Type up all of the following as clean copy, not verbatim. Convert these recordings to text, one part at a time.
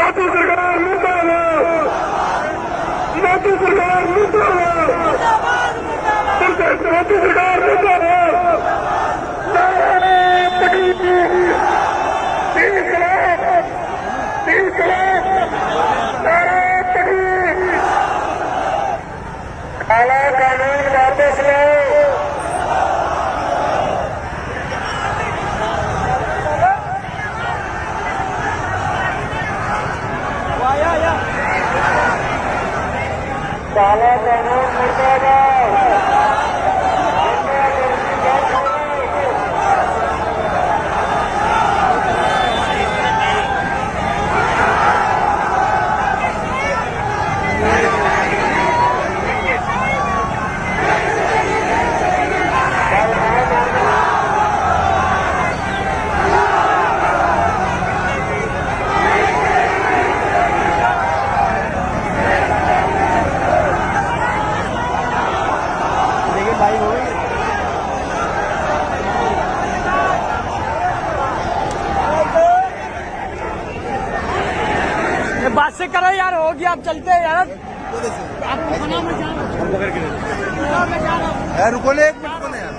मोदी सरकार मुर्दाबाद, मोदी सरकार मुर्दाबाद, मोदी सरकार मुर्दाबाद। नारे तकबीर, इंकलाब, इंकलाब, नारे तकबीर। काला कानून वापस लो, काला कानून मुर्दाबाद। बात से करो यार, हो गया, आप चलते हैं यार। आपको खाना में जा रहा हूँ, रुको ले, एक मिनट को यार।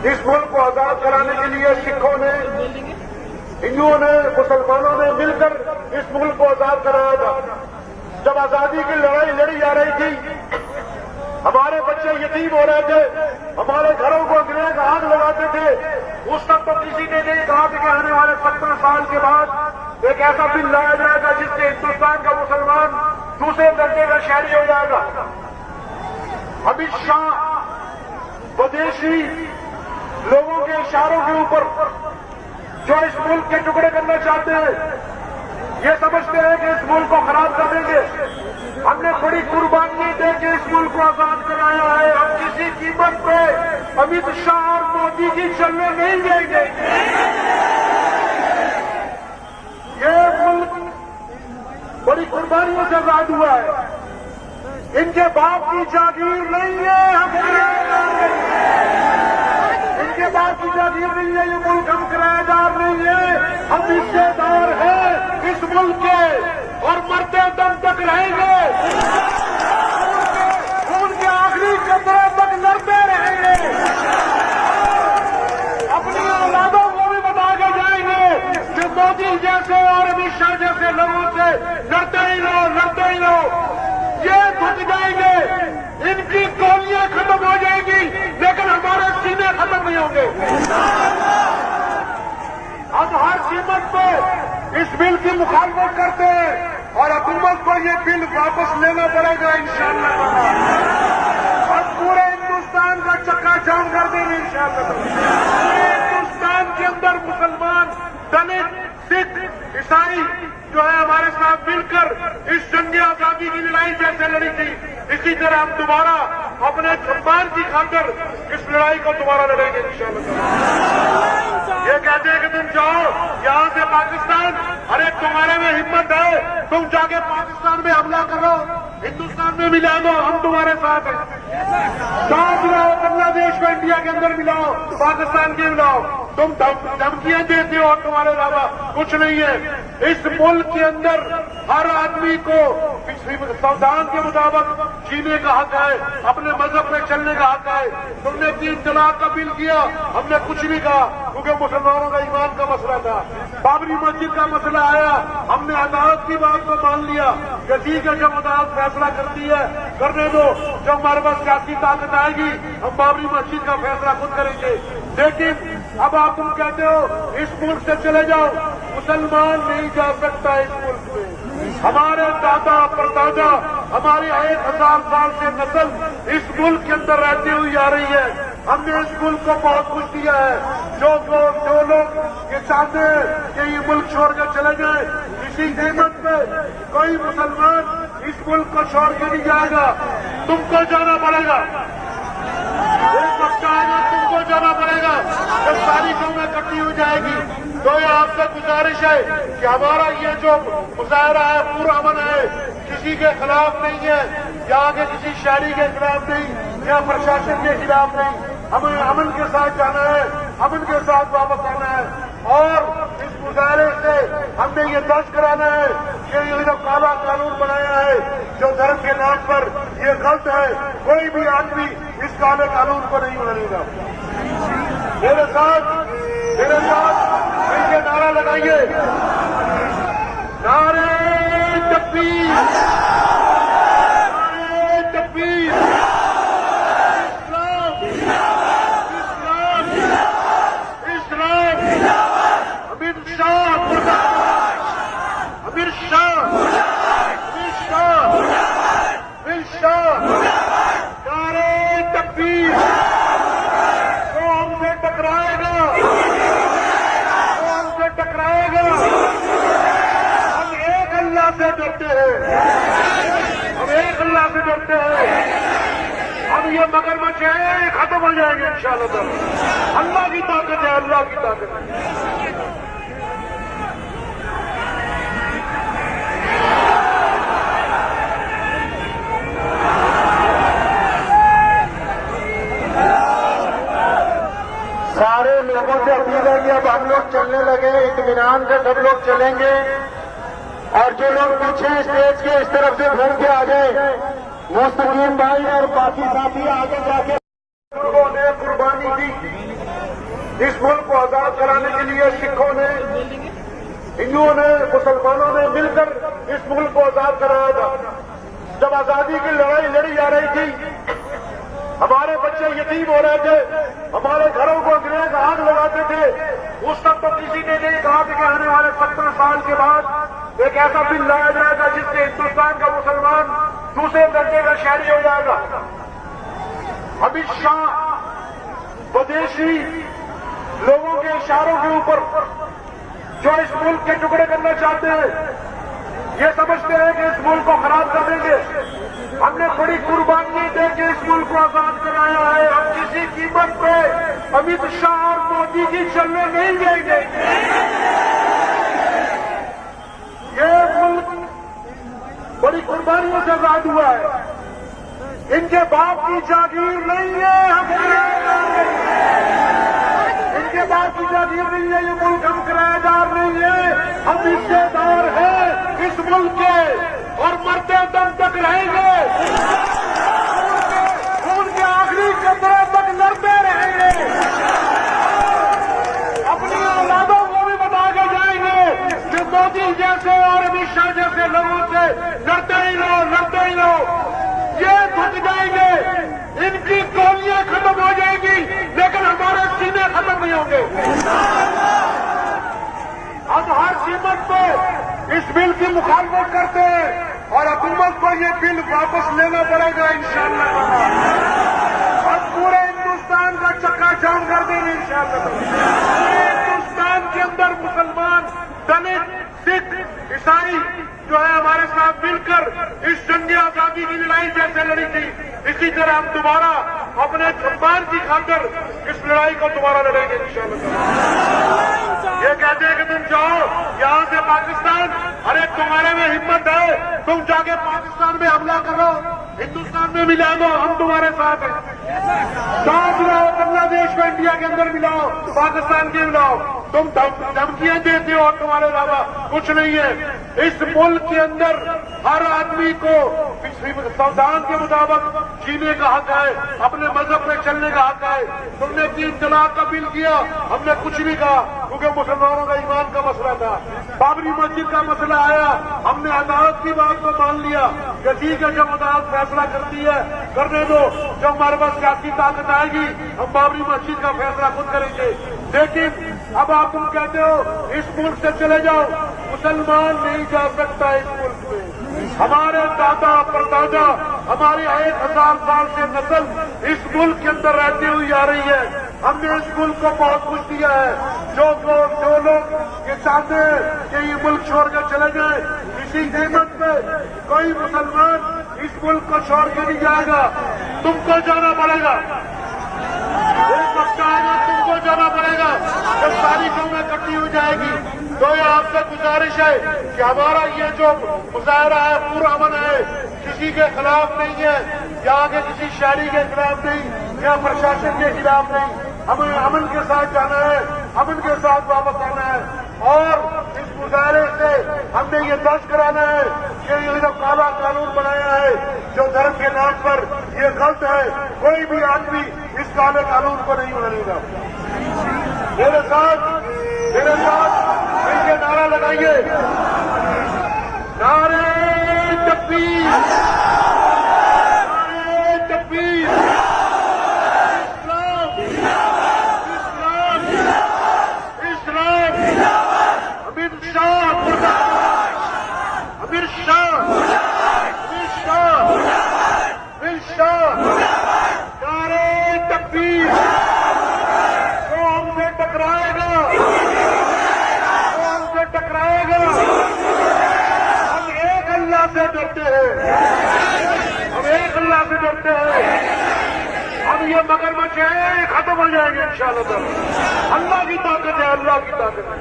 इस मुल्क को आजाद कराने के लिए सिखों ने, हिंदुओं ने, मुसलमानों ने मिलकर इस मुल्क को आजाद कराया था। जब आजादी की लड़ाई लड़ी जा रही थी, हमारे बच्चे यतीम हो रहे थे, हमारे घरों को अंग्रेज आग लगाते थे। उस तक तो किसी ने नहीं कहा कि आने वाले 70 साल के बाद एक ऐसा बिल लाया जाएगा जिससे हिंदुस्तान का मुसलमान दूसरे दर्जे का शहरी हो जाएगा। अमित शाह विदेशी लोगों के इशारों के ऊपर जो इस मुल्क के टुकड़े करना चाहते हैं, ये समझते हैं कि इस मुल्क को खराब कर देंगे। हमने बड़ी कुर्बानी दे के इस मुल्क को आजाद कराया है। हम किसी कीमत पे अमित शाह और मोदी की चलने नहीं देंगे। ये मुल्क बड़ी कुर्बानियों से आजाद हुआ है। इनके बाप की जागीर नहीं है, हम किराएदार नहीं है। इनके बाप की जागीर नहीं है ये मुल्क, हम किराएदार नहीं है, हम हिस्सेदार हैं इस मुल्क के और मरते दम तक रहेंगे। उनके आखिरी कतरे तक लड़ते रहेंगे। अपनी औलादों को भी बता के जाएंगे कि मोदी जैसे और अमित शाह जैसे लोगों से लड़ते ही रहो, लड़ते ही रहो। ये थक जाएंगे, इनकी गोलियां खत्म हो जाएंगी, लेकिन हमारे सीने खत्म नहीं होंगे। हम हर कीमत पे इस बिल की मुखालफत करते हैं और हुकूमत को ये बिल वापस लेना पड़ेगा इंशाअल्लाह। और पूरे हिंदुस्तान का चक्का जाम कर देंगे इंशाअल्लाह। पूरे हिंदुस्तान के अंदर मुसलमान, दलित, सिख, ईसाई जो है हमारे साथ मिलकर इस जंग आजादी की लड़ाई जैसे लड़ी थी, इसी तरह हम दोबारा अपने सम्मान की खातिर इस लड़ाई को दोबारा लड़ेंगे इंशाअल्लाह। ये कहते हैं कि तुम जाओ यहां से पाकिस्तान, अरे तुम्हारे में हिम्मत है, तुम जाके पाकिस्तान में हमला करो, हिंदुस्तान में मिला दो, हम तुम्हारे साथ हैं। साथ मिलाओ, बांग्लादेश को इंडिया के अंदर मिलाओ, पाकिस्तान के मिलाओ। तुम धमकियां देते हो और तुम्हारे अलावा कुछ नहीं है। इस मुल्क के अंदर हर आदमी को संविधान के मुताबिक जीने का हक है, अपने मजहब में चलने का हक है। तुमने 3 तलाक का बिल किया, हमने कुछ नहीं कहा, क्योंकि मुसलमानों का ईमान का मसला था। बाबरी मस्जिद का मसला आया, हमने अदालत की बात को मान लिया कि ठीक है, जब अदालत फैसला करती है करने दो, जब हमारे पास सियासी ताकत आएगी हम बाबरी मस्जिद का फैसला खुद करेंगे। लेकिन अब आप तुम कहते हो इस मुल्क से चले जाओ, मुसलमान नहीं जा सकता इस मुल्क में। हमारे दादा परदादा, हमारी 1000 साल से नस्ल इस मुल्क के अंदर रहती हुई आ रही है। हमने इस मुल्क को बहुत कुछ दिया है। जो लोग ये चाहते हैं कि ये मुल्क छोड़ कर चले जाए, इसी कीमत पे कोई मुसलमान इस मुल्क को छोड़ के नहीं जाएगा। तुमको जाना पड़ेगा, एक वक्त आएगा तुमको जाना पड़ेगा, जब सारी कौमें इकट्ठी हो जाएगी। तो ये आपसे गुजारिश है कि हमारा ये जो मुजाहरा है पूरा अमन है, किसी के खिलाफ नहीं है, यहाँ के किसी शहरी के खिलाफ नहीं या प्रशासन के खिलाफ नहीं। हमें अमन के साथ जाना है, अमन के साथ वापस आना है। और इस मुजाहरे से हमने ये दर्ज कराना है कि ये जो काला कानून बनाया है, जो धर्म के नाम पर ये गलत है, कोई भी आदमी इस काले कानून को नहीं मानेगा। मेरे साथ मिलकर नारा लगाइए, नारे तकबीर, नारे तकबीर, इस्लाम, इस्लाम, इस्लाम, अमित शाह मुर्दाबाद, अमित शाह, अमित शाह, अमित शाह, नारे तकबीर। जो हमसे टकराएगा, हम एक अल्लाह से डरते हैं, हम एक अल्लाह से डरते हैं। हम ये मगरमच्छ है, ये खत्म हो जाएंगे इंशाअल्लाह। अल्लाह की ताकत है, अल्लाह की ताकत है। सारे लोगों से अपील है कि अब हम लोग चलने लगे, इत्मीनान से सब लोग चलेंगे। और जो लोग पीछे स्टेज के इस तरफ से घूम के आ जाए, मुस्तकीम भाई और बाकी साथी आगे जाके लोगों ने कुर्बानी दी इस मुल्क को आजाद कराने के लिए। सिखों ने, हिंदुओं ने, मुसलमानों ने मिलकर इस मुल्क को आजाद कराया था। जब आजादी की लड़ाई लड़ी जा रही थी, हमारे बच्चे यतीम हो रहे थे, हमारे घरों को अंग्रेज आग लगाते थे। उस तक तो किसी ने नहीं कहा कि आने वाले 70 साल के बाद एक ऐसा बिल लाया जाएगा जिससे हिंदुस्तान का मुसलमान दूसरे दर्जे का शहरी हो जाएगा। अमित शाह विदेशी लोगों के इशारों के ऊपर जो इस मुल्क के टुकड़े करना चाहते हैं, ये समझते हैं कि इस मुल्क को खराब कर देंगे। हमने बड़ी कुर्बानी देके इस मुल्क को आजाद कराया है। हम किसी कीमत पे अमित शाह और मोदी की चलने नहीं देंगे। ये मुल्क बड़ी कुर्बानियों से आजाद हुआ है। इनके बाप की जागीर नहीं है, हम इनके बाप की जागीर नहीं है, ये मुल्क हम किराएदार नहीं है, हम हिस्सेदार हैं इस मुल्क के और मरते दम तक रहेंगे, खून के आखिरी कतरे तक लड़ते रहेंगे, अपनी औलादों को भी बता के जाएंगे कि मोदी जैसे और अमित शाह जैसे लोगों से लड़ते ही रहो, ये थक जाएंगे, इनकी गोलियां खत्म हो जाएंगी, लेकिन हमारे सीने खत्म नहीं होंगे। हम हर कीमत पे इस बिल की मुखालफत करते हैं और हुकूमत को ये बिल वापस लेना पड़ेगा इंशाअल्लाह। हम पूरे हिंदुस्तान का चक्का जाम कर देंगे इंशाअल्लाह। पूरे हिंदुस्तान के अंदर मुसलमान, दलित, सिख, ईसाई जो है हमारे साथ मिलकर इस जंग आजादी की लड़ाई जैसे लड़ी थी, इसी तरह हम दोबारा अपने सम्मान की खातिर इस लड़ाई को दोबारा लड़ेंगे इंशाअल्लाह। ये कहते हैं कि तुम जाओ यहां से पाकिस्तान, अरे तुम्हारे में हिम्मत है, तुम जाके पाकिस्तान में हमला करो, हिंदुस्तान में मिला दो, हम तुम्हारे साथ हैं। साथ मिलाओ, बांग्लादेश को इंडिया के अंदर मिलाओ, पाकिस्तान के मिलाओ, तुम धमकियां देते हो और तुम्हारे अलावा कुछ नहीं है। इस मुल्क के अंदर हर आदमी को संविधान के मुताबिक जीने का हक है, अपने मजहब में चलने का हक है। तुमने 3 तलाक का बिल किया, हमने कुछ नहीं कहा, क्योंकि मुसलमानों का ईमान का मसला था। बाबरी मस्जिद का मसला आया, हमने अदालत की बात को मान लिया कि ठीक है, जब अदालत फैसला करती है करने दो, जब हमारे पास सियासी ताकत आएगी हम बाबरी मस्जिद का फैसला खुद करेंगे। लेकिन अब आप तुम कहते हो इस मुल्क से चले जाओ, मुसलमान नहीं जा सकता इस मुल्क में। हमारे दादा परदादा, हमारी 1000 साल से नस्ल इस मुल्क के अंदर रहती हुई आ रही है। हमने इस मुल्क को बहुत कुछ दिया है। जो लोग ये चाहते हैं कि ये मुल्क छोड़ कर चले जाए, इसी कीमत पे कोई मुसलमान इस मुल्क को छोड़ के नहीं जाएगा, तुमको जाना पड़ेगा। एक वक्त आएगा तुमको जाना पड़ेगा, जब सारी कौमें इकट्ठी हो जाएगी। तो ये आपसे गुजारिश है कि हमारा ये जो मुजाहरा है पूरा अमन है, किसी के खिलाफ नहीं है, यहाँ के किसी शहरी के खिलाफ नहीं या प्रशासन के खिलाफ नहीं। हमें अमन के साथ जाना है, अमन के साथ वापस आना है और इस मुजाहरे से हमने ये दर्ज कराना है कि ये जो काला कानून बनाया है, जो धर्म के नाम पर ये गलत है, कोई भी आदमी इस काले कानून को नहीं मानेगा। मेरे साथ इनके नारा लगाइए, नारे तकबीर, नारे तकबीर, इस्लाम, इस्लाम, अमित शाह, अमित शाह, अमित शाह, अमित शाह, नारे तकबीर। जो हमसे टकराएगा, हम एक अल्लाह से डरते हैं, हम एक अल्लाह से डरते हैं। हम ये मगरमच्छ है, खत्म हो जाएंगे इंशाअल्लाह। अल्लाह की ताकत है, अल्लाह की ताकत है।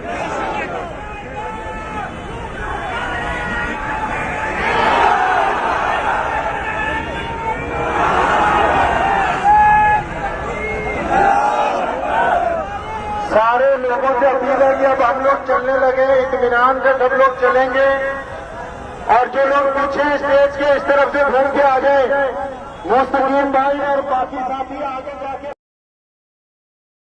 सारे लोगों से अपील है कि अब हम लोग चलने लगे, इत्मीनान से सब लोग चलेंगे और जो लोग पीछे स्टेज के इस तरफ से घूम के आ गए, मुस्तकीम भाई और बाकी साथी आगे